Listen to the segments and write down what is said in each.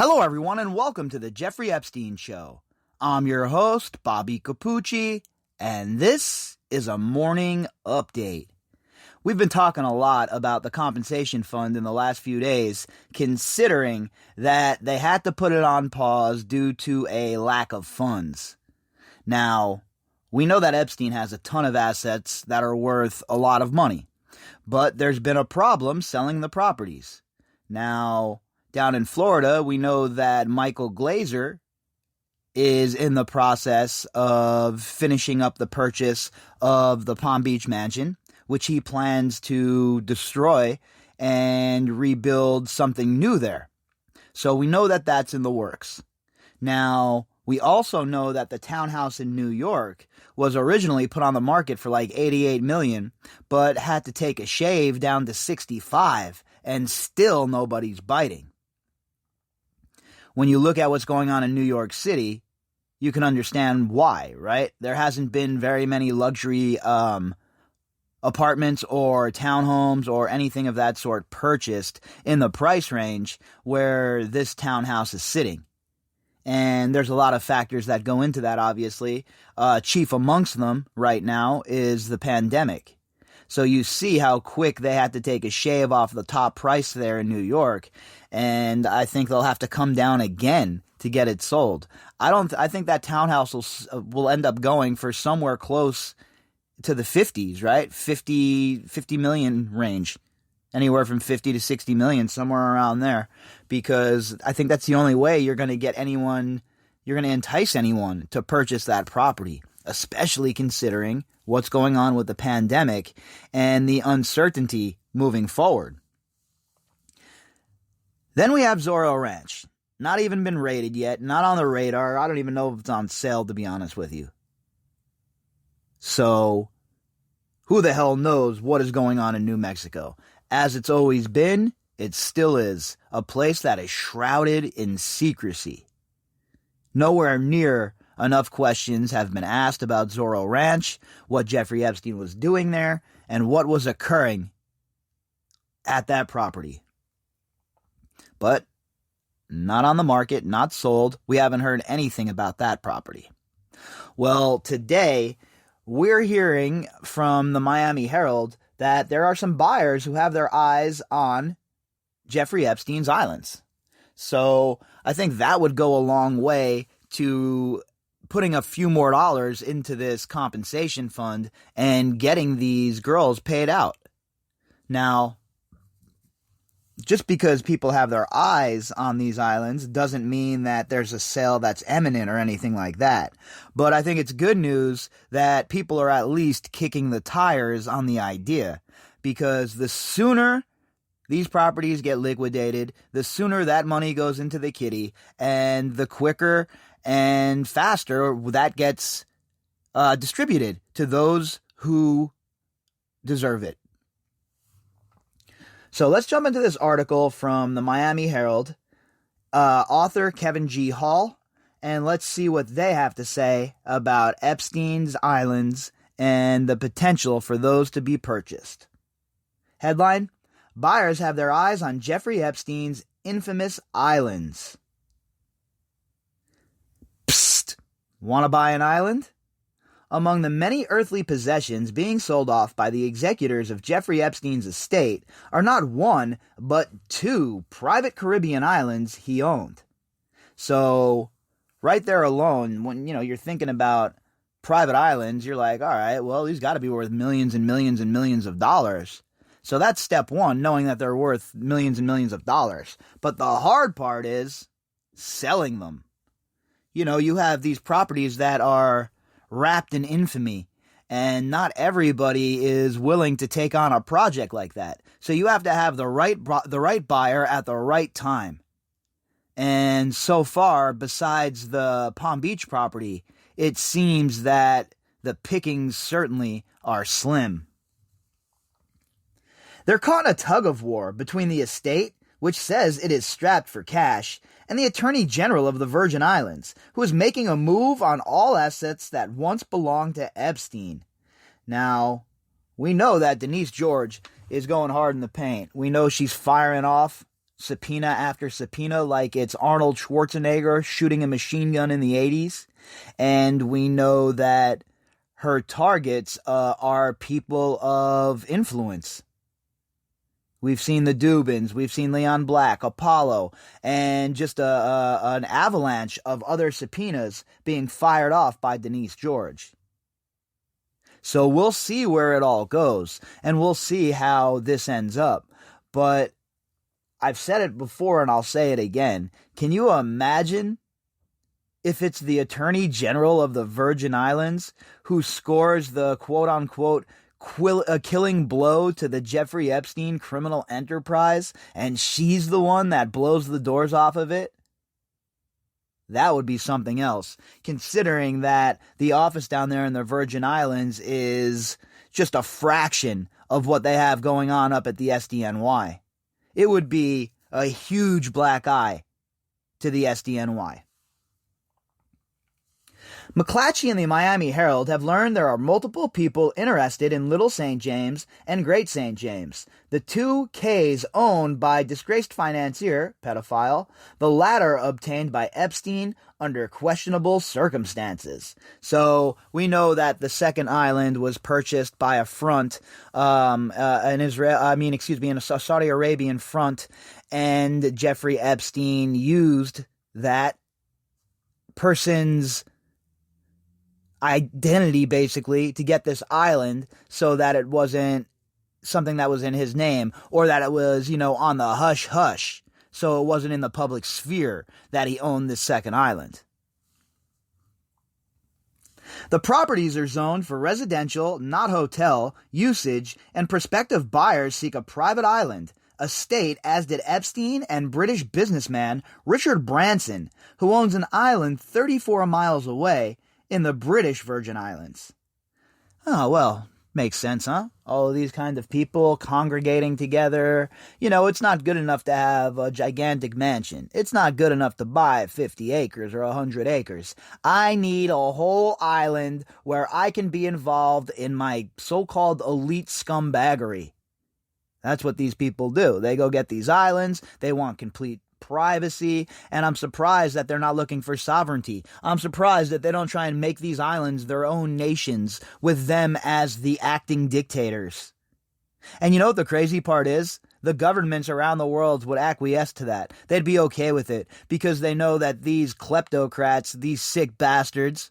Hello, everyone, and welcome to the Jeffrey Epstein Show. I'm your host, Bobbycapucci, and this is a morning update. We've been talking a lot about the compensation fund in the last few days, considering that they had to put it on pause due to a lack of funds. Now, we know that Epstein has a ton of assets that are worth a lot of money, but there's been a problem selling the properties. Now, down in Florida, we know that Michael Glazer is in the process of finishing up the purchase of the Palm Beach mansion, which he plans to destroy and rebuild something new there. So we know that that's in the works. Now, we also know that the townhouse in New York was originally put on the market for like $88 million, but had to take a shave down to $65, and still nobody's biting. When you look at what's going on in New York City, you can understand why, right? There hasn't been very many luxury apartments or townhomes or anything of that sort purchased in the price range where this townhouse is sitting. And there's a lot of factors that go into that, obviously. Chief amongst them right now is the pandemic. So you see how quick they had to take a shave off the top price there in New York, and I think they'll have to come down again to get it sold. I think that townhouse will end up going for somewhere close to the 50s, right? 50 million range. Anywhere from 50 to 60 million, somewhere around there, because I think that's the only way you're going to entice anyone to purchase that property, especially considering what's going on with the pandemic and the uncertainty moving forward. Then we have Zorro Ranch. Not even been rated yet, not on the radar. I don't even know if it's on sale, to be honest with you. So, who the hell knows what is going on in New Mexico? As it's always been, it still is a place that is shrouded in secrecy. Nowhere near enough questions have been asked about Zorro Ranch, what Jeffrey Epstein was doing there, and what was occurring at that property. But not on the market, not sold. We haven't heard anything about that property. Well, today we're hearing from the Miami Herald that there are some buyers who have their eyes on Jeffrey Epstein's islands. So I think that would go a long way to putting a few more dollars into this compensation fund and getting these girls paid out. Now, just because people have their eyes on these islands doesn't mean that there's a sale that's imminent or anything like that. But I think it's good news that people are at least kicking the tires on the idea, because the sooner these properties get liquidated, the sooner that money goes into the kitty, and the quicker and faster that gets distributed to those who deserve it. So let's jump into this article from the Miami Herald, author Kevin G. Hall, and let's see what they have to say about Epstein's Islands and the potential for those to be purchased. Headline: Buyers have their eyes on Jeffrey Epstein's infamous islands. Psst! Want to buy an island? Among the many earthly possessions being sold off by the executors of Jeffrey Epstein's estate are not one, but two private Caribbean islands he owned. So, right there alone, when you're thinking about private islands, you're like, all right, well, these got to be worth millions and millions and millions of dollars. So that's step one, knowing that they're worth millions and millions of dollars. But the hard part is selling them. You have these properties that are wrapped in infamy, and not everybody is willing to take on a project like that. So you have to have the right buyer at the right time. And so far, besides the Palm Beach property, it seems that the pickings certainly are slim. They're caught in a tug-of-war between the estate, which says it is strapped for cash, and the Attorney General of the Virgin Islands, who is making a move on all assets that once belonged to Epstein. Now, we know that Denise George is going hard in the paint. We know she's firing off subpoena after subpoena like it's Arnold Schwarzenegger shooting a machine gun in the 80s. And we know that her targets are people of influence. We've seen the Dubins, we've seen Leon Black, Apollo, and just an avalanche of other subpoenas being fired off by Denise George. So we'll see where it all goes, and we'll see how this ends up. But I've said it before, and I'll say it again. Can you imagine if it's the Attorney General of the Virgin Islands who scores the quote-unquote killing blow to the Jeffrey Epstein criminal enterprise, and she's the one that blows the doors off of it? That would be something else, considering that the office down there in the Virgin Islands is just a fraction of what they have going on up at the SDNY. It would be a huge black eye to the SDNY. McClatchy and the Miami Herald have learned there are multiple people interested in Little St. James and Great St. James, the two Ks owned by disgraced financier, pedophile, the latter obtained by Epstein under questionable circumstances. So we know that the second island was purchased by a front, in a Saudi Arabian front, and Jeffrey Epstein used that person's identity basically to get this island so that it wasn't something that was in his name, or that it was, on the hush hush, so it wasn't in the public sphere that he owned this second island. The properties are zoned for residential, not hotel, usage, and prospective buyers seek a private island, estate, as did Epstein and British businessman Richard Branson, who owns an island 34 miles away in the British Virgin Islands. Oh, well, makes sense, huh? All of these kind of people congregating together. It's not good enough to have a gigantic mansion. It's not good enough to buy 50 acres or 100 acres. I need a whole island where I can be involved in my so-called elite scumbaggery. That's what these people do. They go get these islands. They want complete privacy, and I'm surprised that they're not looking for sovereignty. I'm surprised that they don't try and make these islands their own nations with them as the acting dictators. And you know what the crazy part is? The governments around the world would acquiesce to that. They'd be okay with it because they know that these kleptocrats, these sick bastards,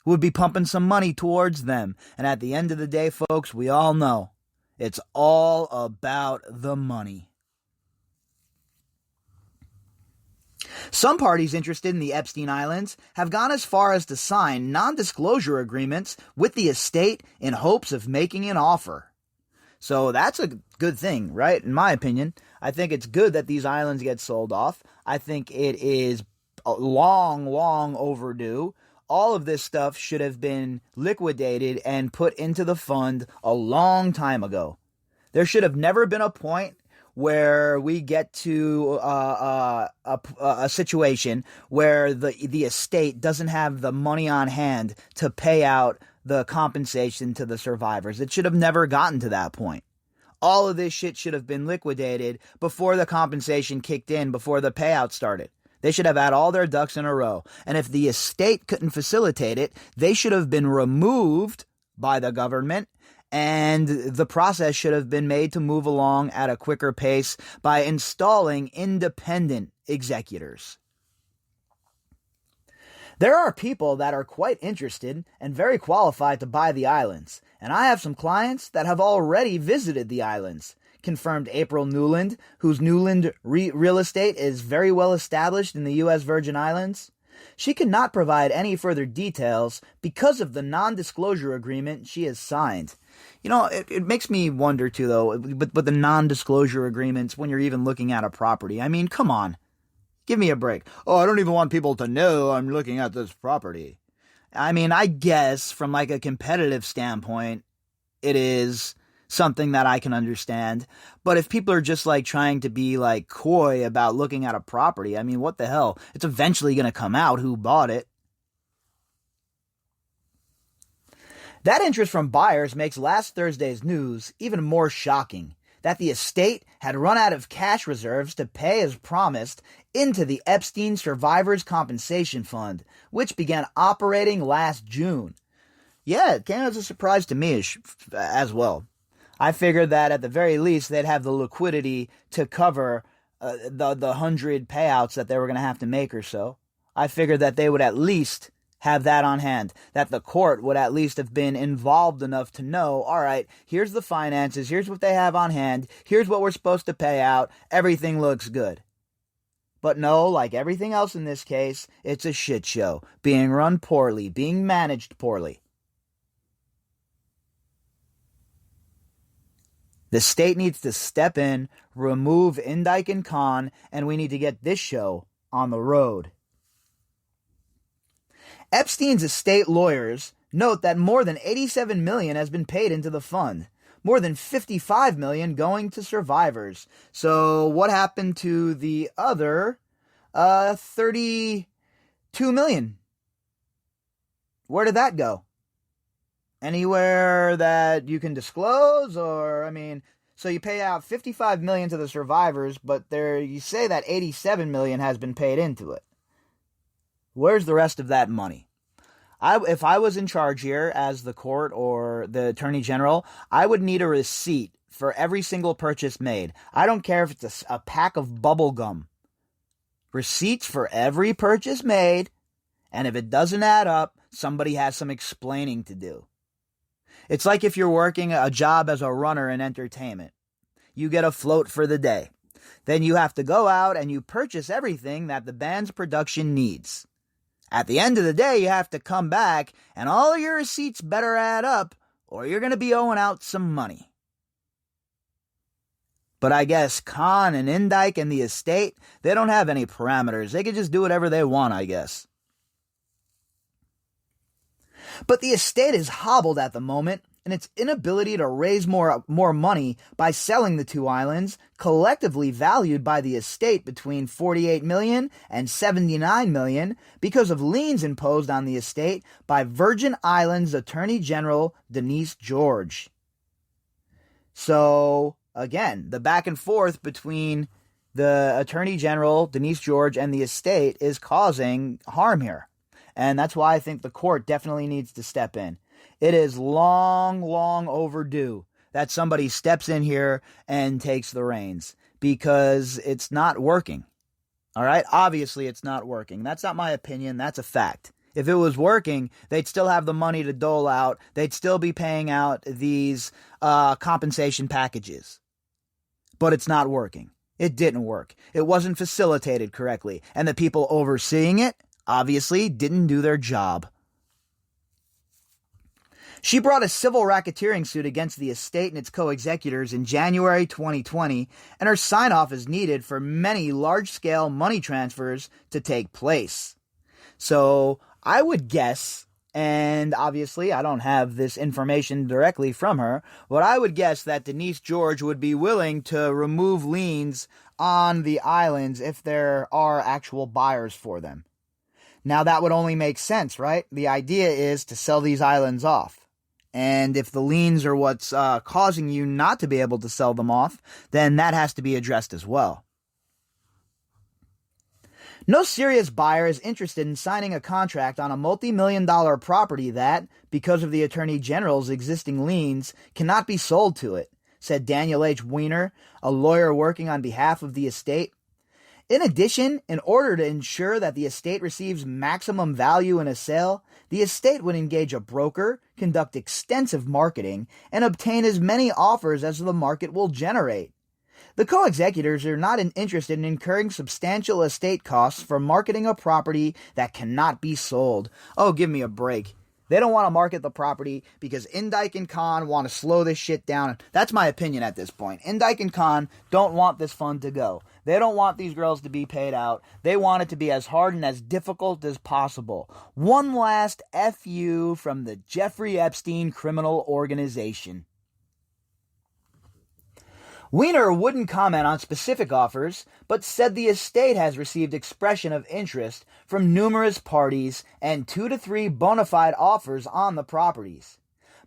would be pumping some money towards them. And at the end of the day, folks, we all know it's all about the money. Some parties interested in the Epstein Islands have gone as far as to sign non-disclosure agreements with the estate in hopes of making an offer. So that's a good thing, right? In my opinion, I think it's good that these islands get sold off. I think it is long overdue. All of this stuff should have been liquidated and put into the fund a long time ago. There should have never been a point where we get to a situation where the estate doesn't have the money on hand to pay out the compensation to the survivors. It should have never gotten to that point. All of this shit should have been liquidated before the compensation kicked in, before the payout started. They should have had all their ducks in a row. And if the estate couldn't facilitate it, they should have been removed by the government, and the process should have been made to move along at a quicker pace by installing independent executors. There are people that are quite interested and very qualified to buy the islands, and I have some clients that have already visited the islands, confirmed April Newland, whose Newland real estate is very well established in the U.S. Virgin Islands. She cannot provide any further details because of the non-disclosure agreement she has signed. It makes me wonder too, though, but the non-disclosure agreements when you're even looking at a property. I mean, come on. Give me a break. Oh, I don't even want people to know I'm looking at this property. I mean, I guess from like a competitive standpoint, it is something that I can understand. But if people are just like trying to be like coy about looking at a property, I mean, what the hell? It's eventually going to come out who bought it. That interest from buyers makes last Thursday's news even more shocking, that the estate had run out of cash reserves to pay as promised into the Epstein Survivors Compensation Fund, which began operating last June. Yeah, it came as a surprise to me as well. I figured that at the very least they'd have the liquidity to cover the 100 payouts that they were going to have to make or so. I figured that they would at least have that on hand, that the court would at least have been involved enough to know, all right, here's the finances, here's what they have on hand, here's what we're supposed to pay out, everything looks good. But no, like everything else in this case, it's a shit show, being run poorly, being managed poorly. The state needs to step in, remove Indike and Khan, and we need to get this show on the road. Epstein's estate lawyers note that more than $87 million has been paid into the fund, more than $55 million going to survivors. So what happened to the other $32 million? Where did that go? Anywhere that you can disclose? Or, so you pay out $55 million to the survivors, but you say that $87 million has been paid into it. Where's the rest of that money? If I was in charge here as the court or the attorney general, I would need a receipt for every single purchase made. I don't care if it's a pack of bubble gum. Receipts for every purchase made, and if it doesn't add up, somebody has some explaining to do. It's like if you're working a job as a runner in entertainment. You get a float for the day. Then you have to go out and you purchase everything that the band's production needs. At the end of the day, you have to come back, and all of your receipts better add up, or you're going to be owing out some money. But I guess Khan and Indike and the estate, they don't have any parameters. They can just do whatever they want, I guess. But the estate is hobbled at the moment, and its inability to raise more money by selling the two islands, collectively valued by the estate between $48 million and $79 million, because of liens imposed on the estate by Virgin Islands Attorney General Denise George. So, again, the back and forth between the Attorney General, Denise George, and the estate is causing harm here. And that's why I think the court definitely needs to step in. It is long, long overdue that somebody steps in here and takes the reins, because it's not working. All right? Obviously, it's not working. That's not my opinion. That's a fact. If it was working, they'd still have the money to dole out. They'd still be paying out these compensation packages. But it's not working. It didn't work. It wasn't facilitated correctly. And the people overseeing it, obviously, didn't do their job. She brought a civil racketeering suit against the estate and its co-executors in January 2020, and her sign-off is needed for many large-scale money transfers to take place. So I would guess, and obviously I don't have this information directly from her, but I would guess that Denise George would be willing to remove liens on the islands if there are actual buyers for them. Now that would only make sense, right? The idea is to sell these islands off. And if the liens are what's causing you not to be able to sell them off, then that has to be addressed as well. No serious buyer is interested in signing a contract on a multi-million-dollar property that, because of the Attorney General's existing liens, cannot be sold to it, said Daniel H. Weiner, a lawyer working on behalf of the estate. In addition, in order to ensure that the estate receives maximum value in a sale, the estate would engage a broker, conduct extensive marketing, and obtain as many offers as the market will generate. The co-executors are not interested in incurring substantial estate costs for marketing a property that cannot be sold. Oh, give me a break. They don't want to market the property because Indike and Khan want to slow this shit down. That's my opinion at this point. Indike and Khan don't want this fund to go. They don't want these girls to be paid out. They want it to be as hard and as difficult as possible. One last FU from the Jeffrey Epstein criminal organization. Weiner wouldn't comment on specific offers, but said the estate has received expression of interest from numerous parties and 2 to 3 bona fide offers on the properties.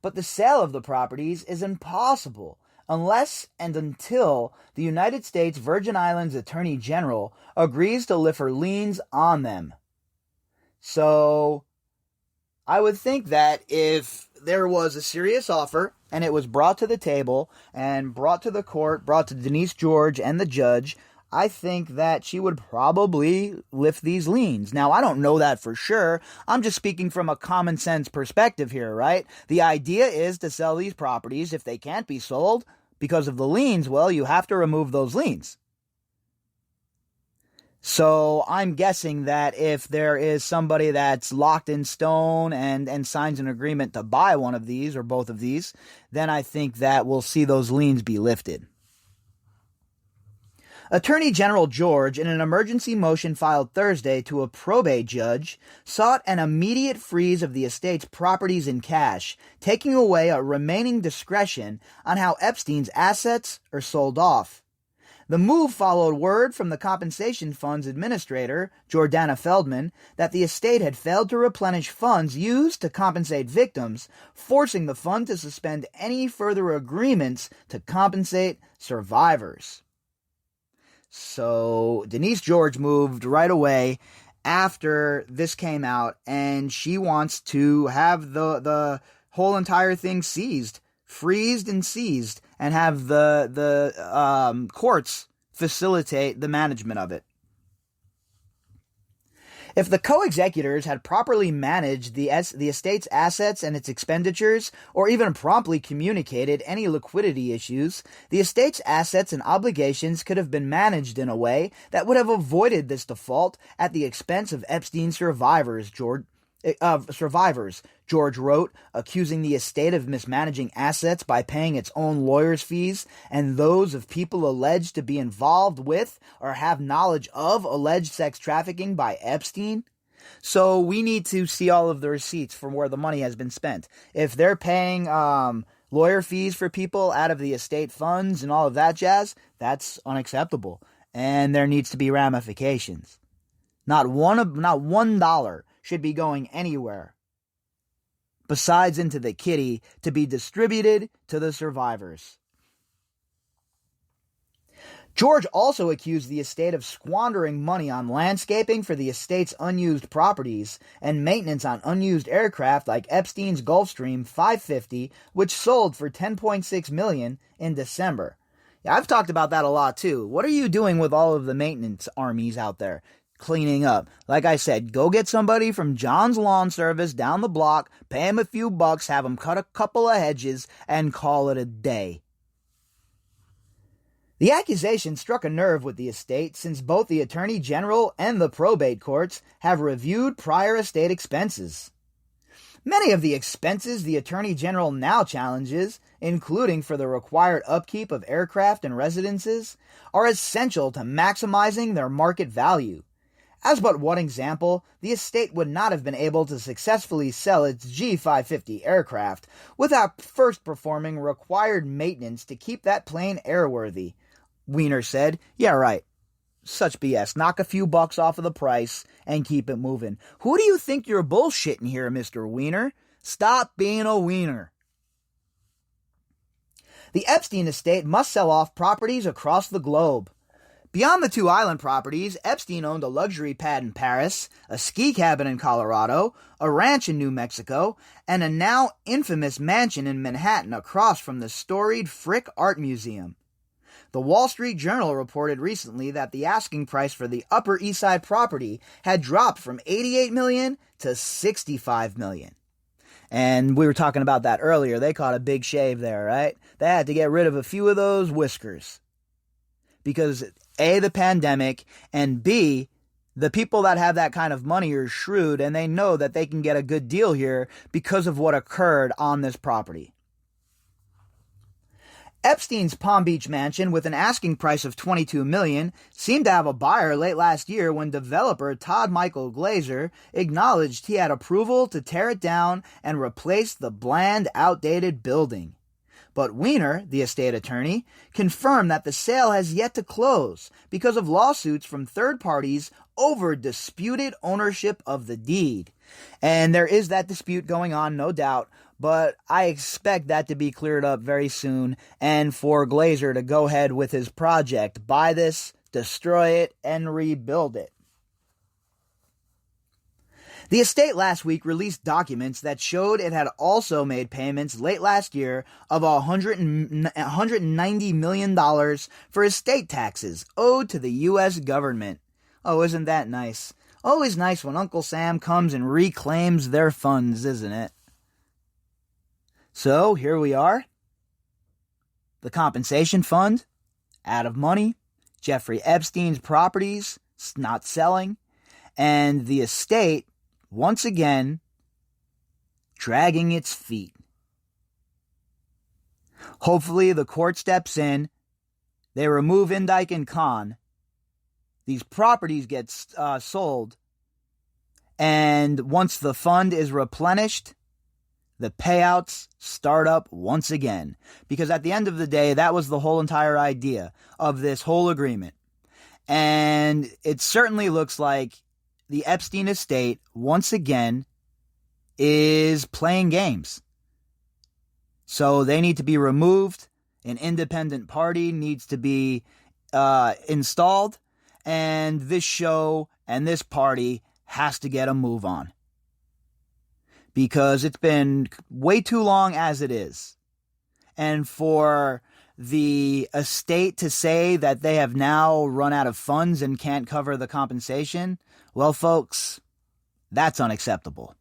But the sale of the properties is impossible unless and until the United States Virgin Islands Attorney General agrees to lift her liens on them. So I would think that if there was a serious offer and it was brought to the table and brought to the court, brought to Denise George and the judge, I think that she would probably lift these liens. Now, I don't know that for sure. I'm just speaking from a common sense perspective here, right? The idea is to sell these properties. If they can't be sold because of the liens, well, you have to remove those liens. So I'm guessing that if there is somebody that's locked in stone and signs an agreement to buy one of these or both of these, then I think that we'll see those liens be lifted. Attorney General George, in an emergency motion filed Thursday to a probate judge, sought an immediate freeze of the estate's properties in cash, taking away a remaining discretion on how Epstein's assets are sold off. The move followed word from the compensation fund's administrator, Jordana Feldman, that the estate had failed to replenish funds used to compensate victims, forcing the fund to suspend any further agreements to compensate survivors. So Denise George moved right away after this came out, and she wants to have the whole entire thing seized, freezed and seized, and have the courts facilitate the management of it. If the co-executors had properly managed the estate's assets and its expenditures, or even promptly communicated any liquidity issues, the estate's assets and obligations could have been managed in a way that would have avoided this default at the expense of Epstein's survivors, George wrote, accusing the estate of mismanaging assets by paying its own lawyers' fees and those of people alleged to be involved with or have knowledge of alleged sex trafficking by Epstein. So we need to see all of the receipts from where the money has been spent. If they're paying lawyer fees for people out of the estate funds and all of that jazz, that's unacceptable. And there needs to be ramifications. Not $1 should be going anywhere besides into the kitty to be distributed to the survivors. George also accused the estate of squandering money on landscaping for the estate's unused properties and maintenance on unused aircraft like Epstein's Gulfstream 550, which sold for $10.6 million in December. Yeah, I've talked about that a lot too. What are you doing with all of the maintenance armies out there? Cleaning up. Like I said, go get somebody from John's Lawn Service down the block, pay him a few bucks, have him cut a couple of hedges, and call it a day. The accusation struck a nerve with the estate since both the Attorney General and the probate courts have reviewed prior estate expenses. Many of the expenses the Attorney General now challenges, including for the required upkeep of aircraft and residences, are essential to maximizing their market value. As but one example, the estate would not have been able to successfully sell its G550 aircraft without first performing required maintenance to keep that plane airworthy. Weiner said, "Yeah, right. Such BS. Knock a few bucks off of the price and keep it moving." Who do you think you're bullshitting here, Mr. Weiner? Stop being a wiener. The Epstein estate must sell off properties across the globe. Beyond the two island properties, Epstein owned a luxury pad in Paris, a ski cabin in Colorado, a ranch in New Mexico, and a now infamous mansion in Manhattan across from the storied Frick Art Museum. The Wall Street Journal reported recently that the asking price for the Upper East Side property had dropped from $88 million to $65 million. And we were talking about that earlier. They caught a big shave there, right? They had to get rid of a few of those whiskers. Because A, the pandemic, and B, the people that have that kind of money are shrewd and they know that they can get a good deal here because of what occurred on this property. Epstein's Palm Beach mansion, with an asking price of $22 million, seemed to have a buyer late last year when developer Todd Michael Glazer acknowledged he had approval to tear it down and replace the bland, outdated building. But Weiner, the estate attorney, confirmed that the sale has yet to close because of lawsuits from third parties over disputed ownership of the deed. And there is that dispute going on, no doubt, but I expect that to be cleared up very soon and for Glazer to go ahead with his project. Buy this, destroy it, and rebuild it. The estate last week released documents that showed it had also made payments late last year of $190 million for estate taxes owed to the U.S. government. Oh, isn't that nice? Always nice when Uncle Sam comes and reclaims their funds, isn't it? So, here we are. The compensation fund, out of money. Jeffrey Epstein's properties, not selling. And the estate, once again, dragging its feet. Hopefully the court steps in. They remove Indike and Khan. These properties get sold. And once the fund is replenished, the payouts start up once again. Because at the end of the day, that was the whole entire idea of this whole agreement. And it certainly looks like the Epstein estate, once again, is playing games. So they need to be removed. An independent party needs to be installed. And this show and this party has to get a move on. Because it's been way too long as it is. And for the estate to say that they have now run out of funds and can't cover the compensation, well, folks, that's unacceptable.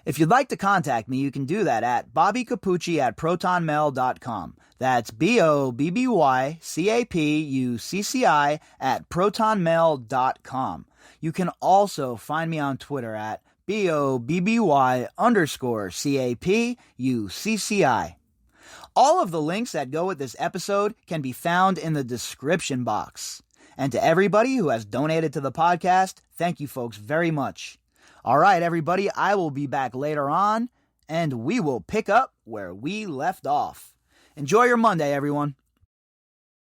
If you'd like to contact me, you can do that at bobbycapucci@protonmail.com. That's BOBBYCAPUCCI at protonmail.com. You can also find me on Twitter at BOBBY_CAPUCCI. All of the links that go with this episode can be found in the description box. And to everybody who has donated to the podcast, thank you folks very much. All right, everybody, I will be back later on, and we will pick up where we left off. Enjoy your Monday, everyone.